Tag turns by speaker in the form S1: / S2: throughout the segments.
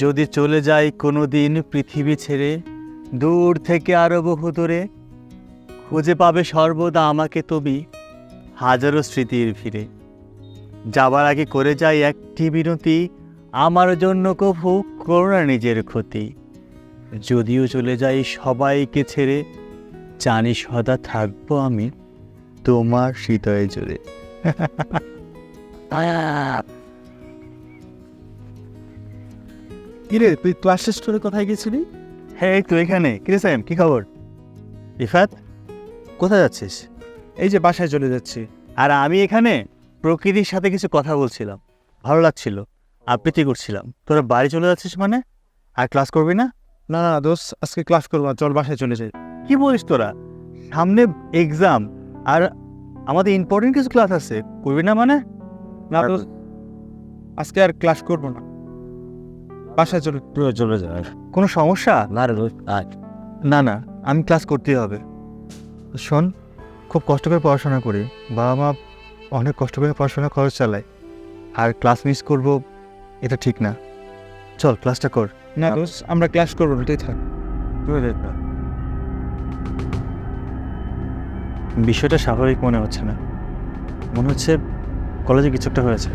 S1: যদি চলে যাই কোনো দিন পৃথিবী ছেড়ে, দূর থেকে আরো বহু দূরে, খুঁজে পাবে সর্বদা আমাকে তুমি হাজারো স্মৃতির ভিড়ে। যাবার আগে করে যাই একটি বিনতি, আমার জন্য কভু করো না নিজের ক্ষতি। যদিও চলে যাই সবাইকে ছেড়ে, জানি সদা থাকবো আমি তোমার হৃদয়ে জুড়ে।
S2: কিরে তুই ক্লাস শেষ করে কোথায় গেছিলি?
S1: হ্যাঁ তুই এখানে। কিরে স্যাম, কি খবর? রিফাত, কোথায় যাচ্ছিস?
S2: এই যে বাসায় চলে যাচ্ছি।
S1: আর আমি এখানে প্রকৃতির সাথে কিছু কথা বলছিলাম, ভালো লাগছিল, আবৃত্তি করছিলাম। তোরা বাড়ি চলে যাচ্ছিস মানে? আর ক্লাস করবি না?
S2: না না দোস্ত, আজকে ক্লাস করবো না, চল বাসায় চলে যাই।
S1: কি বলিস তোরা? সামনে এক্সাম আর আমাদের ইম্পর্টেন্ট কিছু ক্লাস আছে, করবি না মানে?
S2: না দোস্ত, আজকে আর ক্লাস করবো না, বাসায় চলে যায়।
S1: কোনো সমস্যা?
S2: না রে দোস্ত, আজ
S1: না না, আমি ক্লাস করতেই হবে। শোন, খুব কষ্ট করে পড়াশোনা করি, বাবা মা অনেক কষ্ট করে পড়াশোনা খরচ চালায়, আর ক্লাস মিস করব এটা ঠিক না। চল ক্লাসটা কর।
S2: না দোস্ত, আমরা ক্লাস করবো না, তুই থাক।
S1: বিষয়টা স্বাভাবিক মনে হচ্ছে না, মনে হচ্ছে কলেজে কিছু একটা হয়েছে।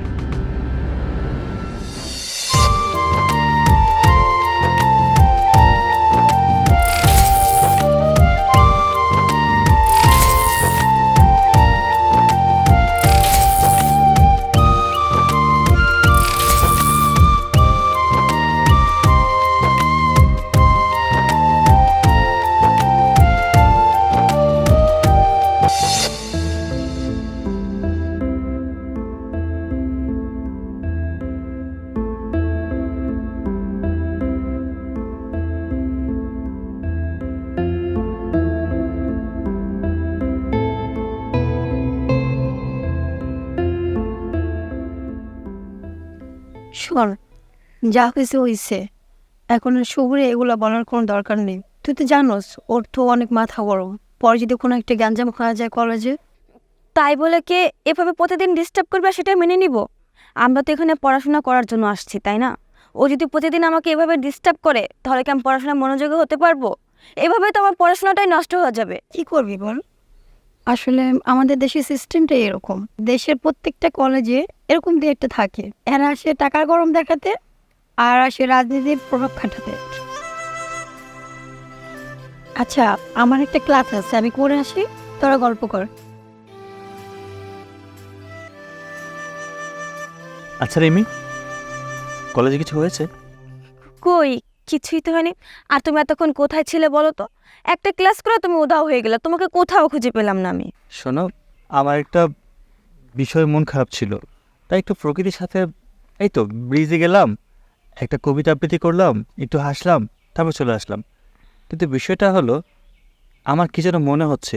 S3: শোন, যা হয়েছে হয়েছে, এখন আর সবুরে এগুলো বলার কোনো দরকার নেই। তুই তো জানোস ওর তো অনেক মাথা গরম, পরে যদি কোনো একটা গ্যাঞ্জাম হয়ে যায় কলেজে।
S4: তাই বলে কে এভাবে প্রতিদিন ডিস্টার্ব করবে সেটা মেনে নিব? আমরা তো এখানে পড়াশোনা করার জন্য আসছি, তাই না? ও যদি প্রতিদিন আমাকে এভাবে ডিস্টার্ব করে তাহলে কি আমি পড়াশোনায় মনোযোগী হতে পারবো? এভাবে তো আমার পড়াশোনাটাই নষ্ট হয়ে যাবে।
S3: কি করবি বল? আসলে আমাদের দেশের সিস্টেমটাই এরকম, দেশের প্রত্যেকটা কলেজে এরকম দিয়ে একটা থাকে, এরা আসে টাকার গরম দেখাতে আর আসে রাজনীতির প্রভাব খাটাতে। আচ্ছা, আমার একটা ক্লাস আছে, আমি করে আসি, তোরা গল্প কর।
S1: আচ্ছা রিমি, কলেজে কিছু হয়েছে?
S4: কই, কিছুই তো হয়নি। আর তুমি এতক্ষণ কোথায় ছিলে বলো তো? একটা ক্লাস করে তুমি উধাও হয়ে গেলে, তোমাকে কোথাও খুঁজে পেলাম না আমি।
S1: শোনো, আমার একটা বিষয়ে মন খারাপ ছিল, তাই একটু প্রকৃতির সাথে এই তো ব্রিজে গেলাম, একটা কবিতা আবৃত্তি করলাম, একটু হাসলাম, তারপর চলে আসলাম। কিন্তু বিষয়টা হলো, আমার কি যেন মনে হচ্ছে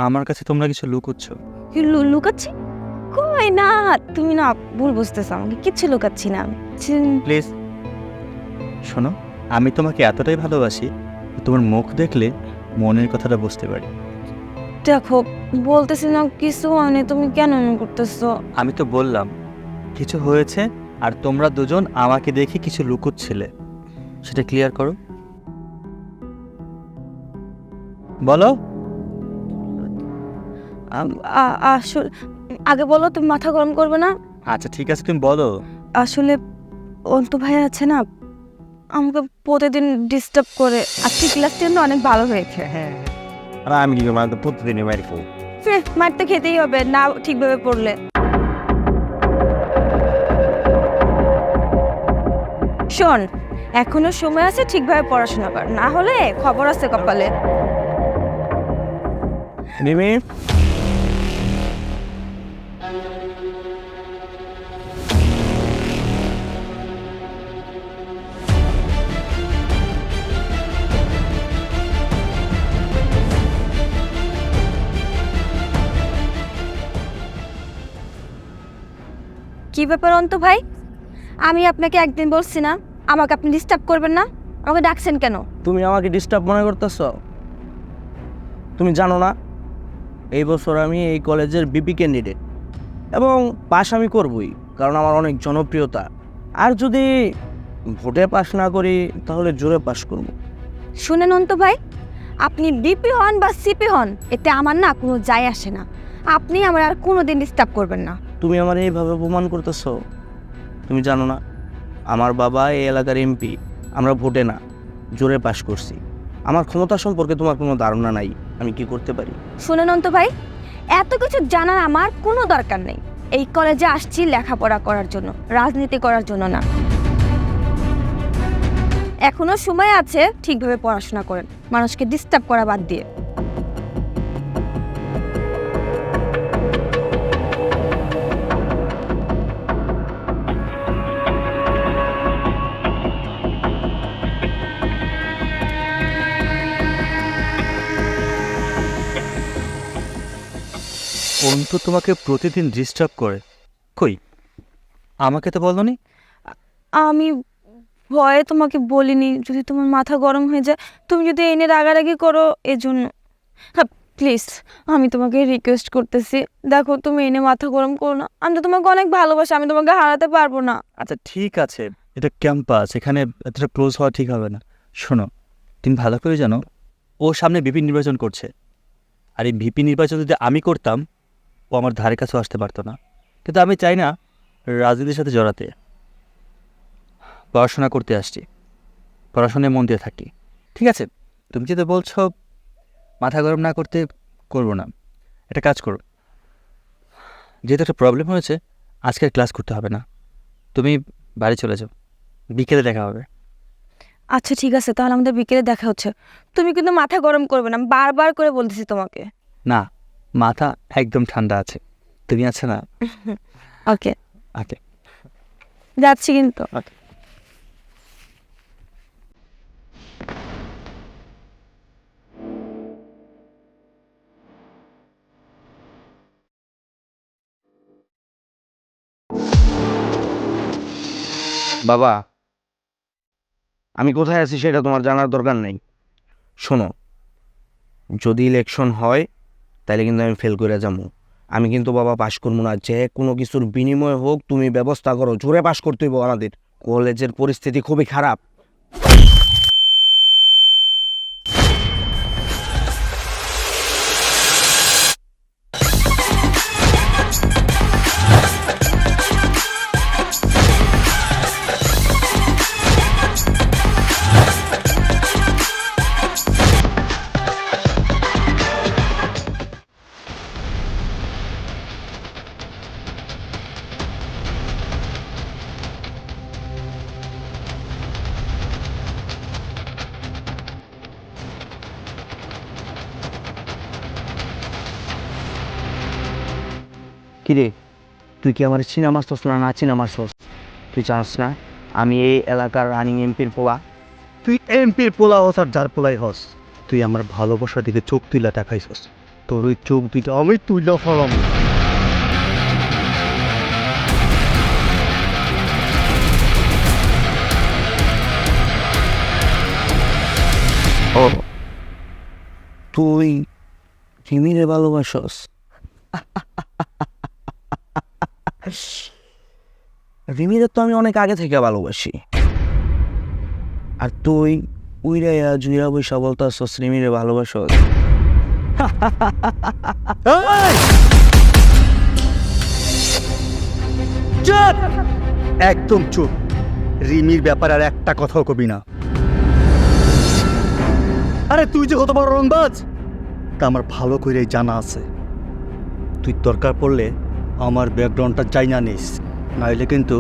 S1: আমার কাছে তোমরা কিছু লুকোচ্ছ।
S4: লুকাচ্ছি? কই না, তুমি না ভুল বুঝতেছো, আমাকে কিচ্ছু লুকাচ্ছি না আমি।
S1: প্লিজ শোনো, আমি তোমাকে এতটাই ভালোবাসি, তোমার মুখ দেখলে মনের কথাটা বুঝতে পারি।
S4: দেখো, বলতেছি না কিছু হয়নি, তুমি কেন এমন করতেছো?
S1: আমি তো বললাম কিছু হয়েছে, আর তোমরা দুজন আমাকে দেখে কিছু লুকোচ্ছিলে, সেটা ক্লিয়ার করো, বলো।
S4: আসলে আগে বলো, তুমি মাথা গরম করবে না।
S1: আচ্ছা ঠিক আছে, তুমি বলো।
S4: আসলে অন্তু ভাই আছে না, আমাকে প্রতিদিন ডিস্টার্ব করে। আজকে ক্লাসটা কিন্তু অনেক ভালো হয়েছে।
S2: হ্যাঁ, আর আমি কি মানে প্রতিদিনই মারি খাবো?
S4: মার তো খেতেই হবে না ঠিকভাবে পড়লে। শোন, এখনো সময় আছে, ঠিকভাবে পড়াশোনা কর, না হলে খবর আছে কপালে।
S2: রিমি,
S4: কি ব্যাপার অন্তু ভাই? আমি আপনাকে একদিন বলছি না আমাকে আপনি ডিস্টার্ব করবেন না? আমাকে ডাকছেন কেন?
S5: তুমি আমাকে ডিস্টার্ব মনে করতেছ? তুমি জানো না এই বছর আমি এই কলেজের বিপি ক্যান্ডিডেট, এবং পাস আমি করবই, কারণ আমার অনেক জনপ্রিয়তা। আর যদি ভোটে পাস না করি তাহলে জোরে পাস করব।
S4: শুনেন অন্ত ভাই, আপনি বিপি হন বা সিপি হন, এতে আমার না কোনো যায় আসে না। আপনি আমার আর কোনো দিন ডিস্টার্ব করবেন না।
S5: তুমি আমার এইভাবে অপমান করতেছ। তুমি জানো না আমার বাবা এই এলাকার এমপি, আমরা ভোটে না জোরে পাস করছি। আমার ক্ষমতা সম্পর্কে তোমার কোনো ধারণা নাই আমি কি করতে পারি।
S4: শুনেন অন্ত ভাই, এত কিছু জানার আমার কোনো দরকার নেই। এই কলেজে আসছি লেখাপড়া করার জন্য, রাজনীতি করার জন্য না। এখনো সময় আছে, ঠিকভাবে পড়াশোনা করেন, মানুষকে ডিস্টার্ব করা বাদ দিয়ে।
S1: অন্তু তোমাকে প্রতিদিন ডিস্টার্ব করে? কই, আমাকে তো বলনি।
S4: আমি ভয়ে তোমাকে বলিনি, যদি তোমার মাথা গরম হয়ে যায়, তুমি যদি এনে রাগারাগি করো এজন্য। হ্যাঁ প্লিজ, আমি তোমাকে রিকোয়েস্ট করতেছি, দেখো তুমি এনে মাথা গরম করো না। আমি তো তোমাকে অনেক ভালোবাসি, আমি তোমাকে হারাতে পারবো না।
S1: আচ্ছা ঠিক আছে, এটা ক্যাম্পাস, এখানে এতটা ক্লোজ হওয়া ঠিক হবে না। শোনো, তুমি ভালো করে জানো ও সামনে ভিপি নির্বাচন করছে, আর এই ভিপি নির্বাচন যদি আমি করতাম ও আমার ধারে কাছেও আসতে পারতো না। কিন্তু আমি চাই না রাজনীতির সাথে জড়াতে। পড়াশোনা করতে আসছি, পড়াশোনায় মন দিয়ে থাকি। ঠিক আছে, তুমি যেটা বলছো মাথা গরম না করতে, করবো না। একটা কাজ করো, যেহেতু একটা প্রবলেম হয়েছে আজকে আর ক্লাস করতে হবে না, তুমি বাড়ি চলে যাও, বিকেলে দেখা হবে।
S4: আচ্ছা ঠিক আছে, তাহলে আমাদের বিকেলে দেখা হচ্ছে। তুমি কিন্তু মাথা গরম করবে না, আমি বারবার করে বলতেছি তোমাকে।
S1: না, মাথা একদম ঠান্ডা আছে, তুমি আছে না।
S4: ওকে,
S1: ওকে,
S4: যাচ্ছি কিন্তু।
S5: বাবা, আমি কোথায় আছি সেটা তোমার জানার দরকার নেই। শোনো, যদি ইলেকশন হয় তাহলে কিন্তু আমি ফেল করে যাবো। আমি কিন্তু বাবা পাশ করবো না, যে কোনো কিছুর বিনিময় হোক তুমি ব্যবস্থা করো। জোরে পাশ করতে হইব, আমাদের কলেজের পরিস্থিতি খুবই খারাপ। কিরে, তুই কি আমার চিনা মারছস না চিনা মারছস? তুই জানস না আমি এই এলাকার রানিং এমপির পোলা?
S1: তুই এমপির পোলা হস আর যার পোলাই হস, তুই আমার ভালোবাসার দিকে চোখ তুইলা দেখাইছস। তোর ওই চোখ দুইটা আমি তুইলা ফলাম।
S5: ও, তুই রিমিরে ভালোবাসস? রিমিরে তো আমি অনেক আগে থেকে ভালোবাসি, আর তুই উইরা জুইরা বৈশা বলতাছস রিমিরে ভালোবাসস?
S1: চুপ, একদম চুপ। রিমির ব্যাপারে আর একটা কথাও কবি না। আরে তুই যে কত বড় রংবাজ তা আমার ভালো করেই জানা আছে। তুই দরকার পড়লে আমার ব্যাকগ্রাউন্ডটা চাইনা নিস, নাইলে কিন্তু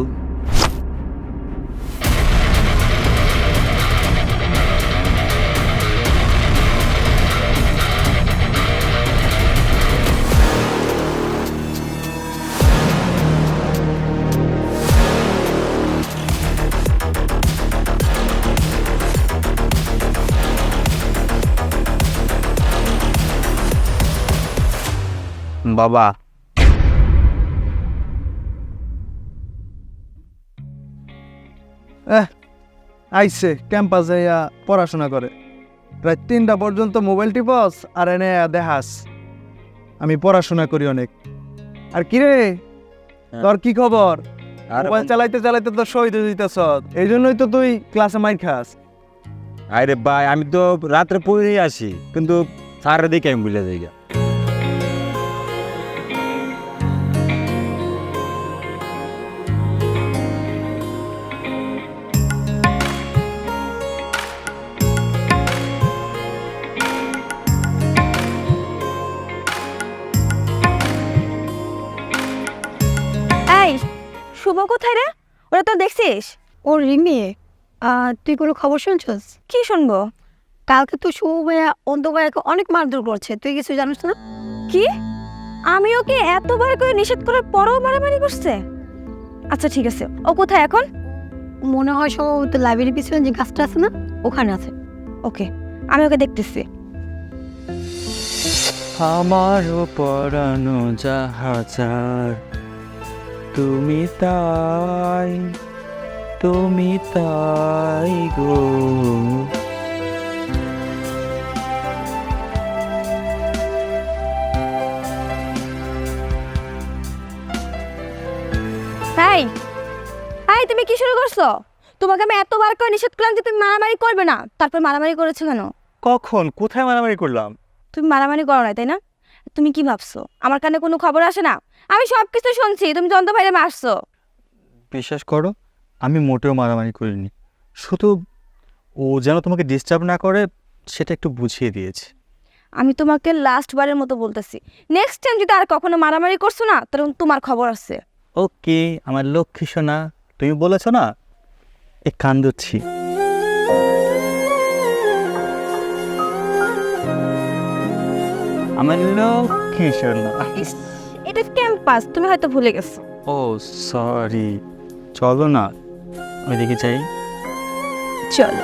S5: বাবা,
S2: আইসে ক্যাম্পাস যাইয়া পড়াশোনা করে, প্রায় 3টা পর্যন্ত মোবাইল টিপস আর এনে দেখাস আমি পড়াশোনা করি অনেক। আর কিরে, তোর কি খবর?
S6: আর
S2: মোবাইল চালাইতে চালাইতে তো শহীদ হয়ে যেতেছ, এই জন্যই তো তুই ক্লাসে মাইর খাস।
S6: আরে ভাই আমি তো রাত্রে পড়েই আসি, কিন্তু স্যারের দেখে আমি বুঝে যাই গা।
S4: এই শুভ কোথায় রে? ওরা তো দেখছিস?
S3: ও রিমি, তুই কোনো খবর শুনছস?
S4: কি শুনবো?
S3: কালকে তো শুভ ভাইয়া অন্ত ভাইয়াকে অনেক মারধর করছে, তুই কিছু জানিস না?
S4: কি? আমি ওকে এতবার করে নিষেধ করার পরেও মারামারি করছে? আচ্ছা ঠিক আছে, ও কোথায় এখন?
S3: মনে হয় সম্ভবত লাইব্রেরির পিছনে যে গাছটা আছে না, ওখানে আছে।
S4: ওকে, আমি ওকে দেখতেছি।
S1: আমারও পরানো জাহাজার, তুমি তাই, তুমি তাই গো।
S4: এই এই তুমি কি শুরু করছো? তোমাকে আমি এতবার করে নিষেধ করলাম যে তুমি মারামারি করবে না, তারপর মারামারি করেছো কেন?
S1: কখন কোথায় মারামারি করলাম?
S4: তুমি মারামারি করো না তাই না? তুমি কি ভাবছো আমার কানে কোনো খবর আসে না? আমি সব কিছু শুনছি, তুমি জন্ত ভাইরে মারছো।
S1: বিশ্বাস করো, আমি মোটেও মারামারি করিনি, শুধু ও যেন তোমাকে ডিস্টার্ব না করে সেটা একটু বুঝিয়ে দিয়েছে।
S4: আমি তোমাকে লাস্ট বারের মতো বলতেছি, নেক্সট টাইম যদি আর কখনো মারামারি করছো না, তখন তোমার খবর আছে।
S1: ওকে আমার লক্ষ্মী সোনা, তুমি বলেছো না, এ কান্দুচ্ছি। আমার লক্ষ্মী সোনা।
S4: ইস, এটা ক্যাম্পাস, তুমি হয়তো ভুলে গেছো।
S1: ও সরি, চলো না ওইদিকে যাই।
S4: চলো।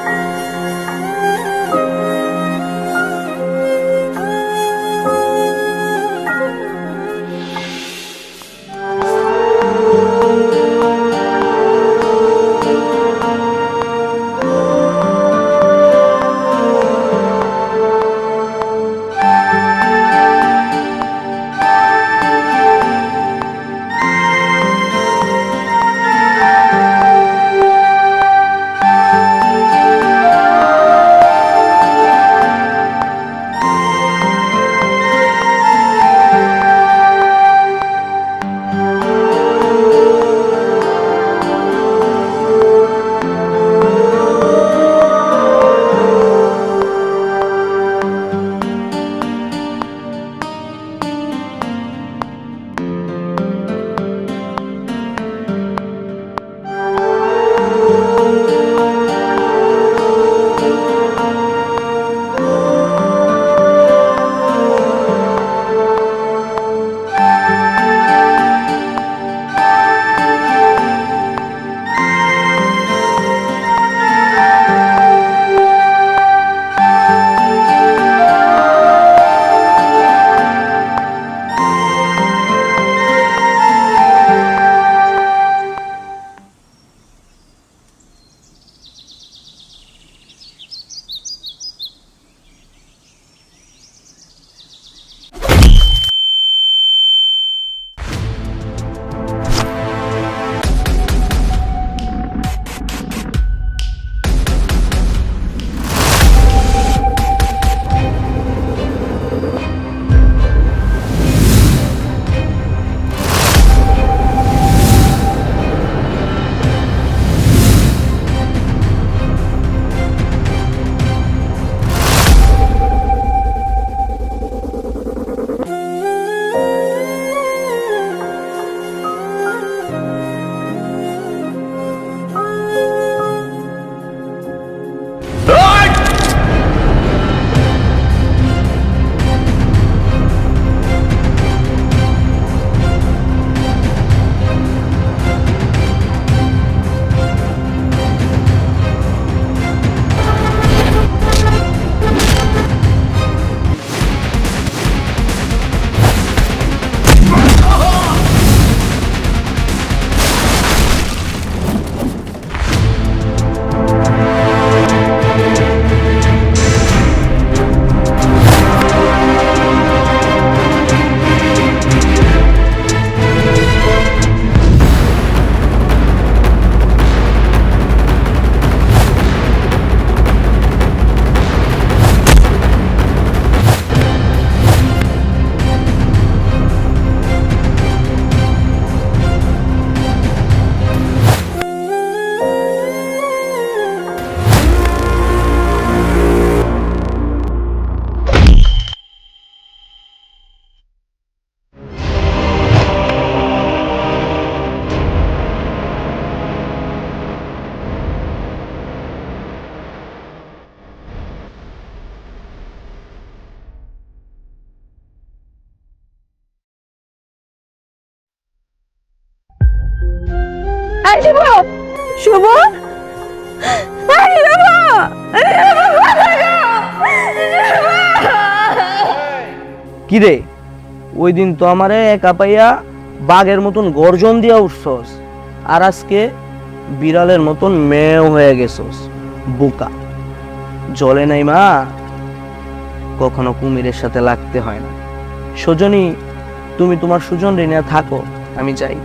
S4: শুভ শুভ
S5: কি রে, ওই দিন তো আমারে একা পাইয়া বাঘের মতন গর্জন দিয়া উঠছস, আর আজকে বিড়ালের মতন মেয় হয়ে গেছস। বোকা, জলে নাই মা, কখনো কুমিরের সাথে লাগতে হয় না। সজনী, তুমি তোমার সুজন রে নিয়ে থাকো, আমি যাই।